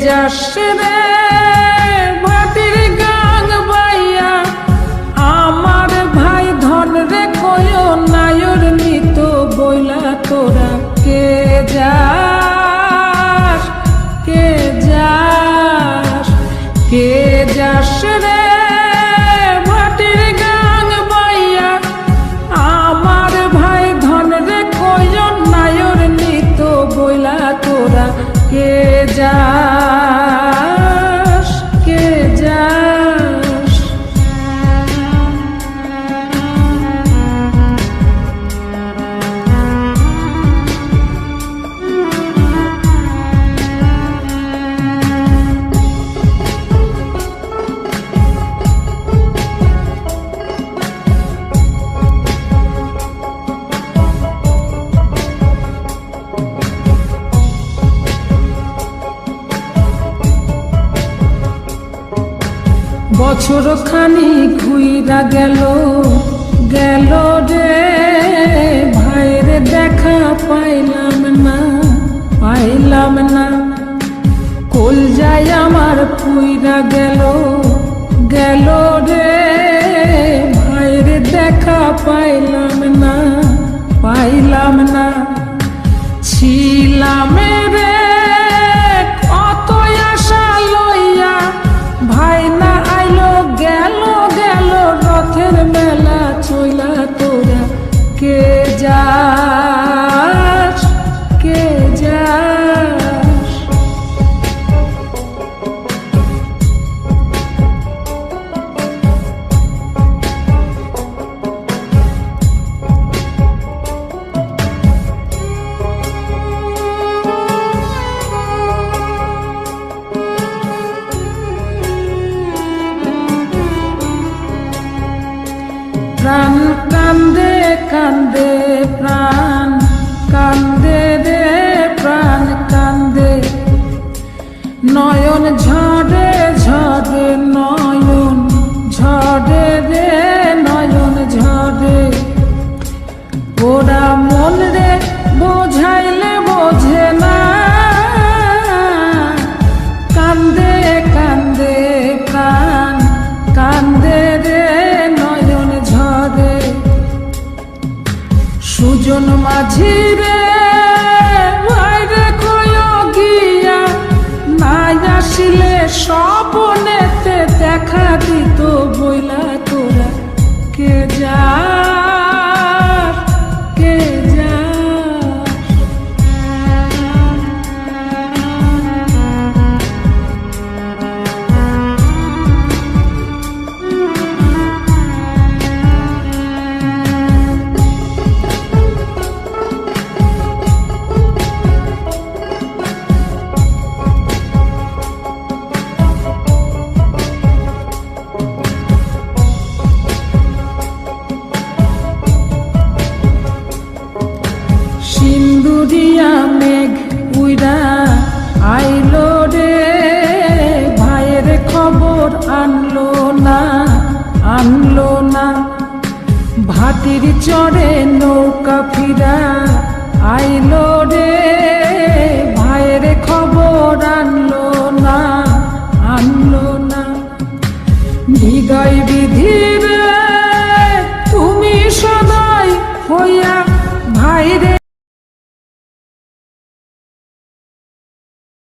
যাস রে ভাটির গাং বাইয়া, আমার ভাই ধন রে কয় নায়র নিত বইলা তোরা কে যাস, কে যাস, কে যাস রে ভাটির গাং বাইয়া, আমার ভাই ধন রে কয় নায়র নিত বইলা তোরা কে যাস, কে যাস। বছর খানি ঘুইরা গেল গেল রে, ভাইয়ের দেখা পাইলাম না, পাইলাম না। কলজায় আমার পুইরা গেল গেল রে, ভাইয়ের দেখা পাইলাম না, পাইলাম না। ছিলাম রে কত আশা লইয়া, ভাই না আইলো গেল গেল রথের মেলা চইলা তোরা কে যাস, কে যাস। প্রাণ কান্দে কান্দে, প্রাণ কান্দে রে, প্রাণ কান্দে। নয়ন ঝরে ঝরে, নয়ন ঝরে রে, নয়ন ঝরে। ওরা মন রে বোঝাইলে বোঝে না, কান্দে কান্দে প্রাণ কান্দে রে, নয়ন ঝরে। সুজন মাঝি রে ভাই রে কয় গিয়া, নাই আসিলে স্বপনেতে দেখা দিত বইলা তোরা কে যাস, কে যাস। সিন্দুরিয়া মেঘ উইরা আইলো রে, ভাইয়ের খবর আনলো না, আনলো না। ভাটির চড়ে নৌকা ফিরা আইলো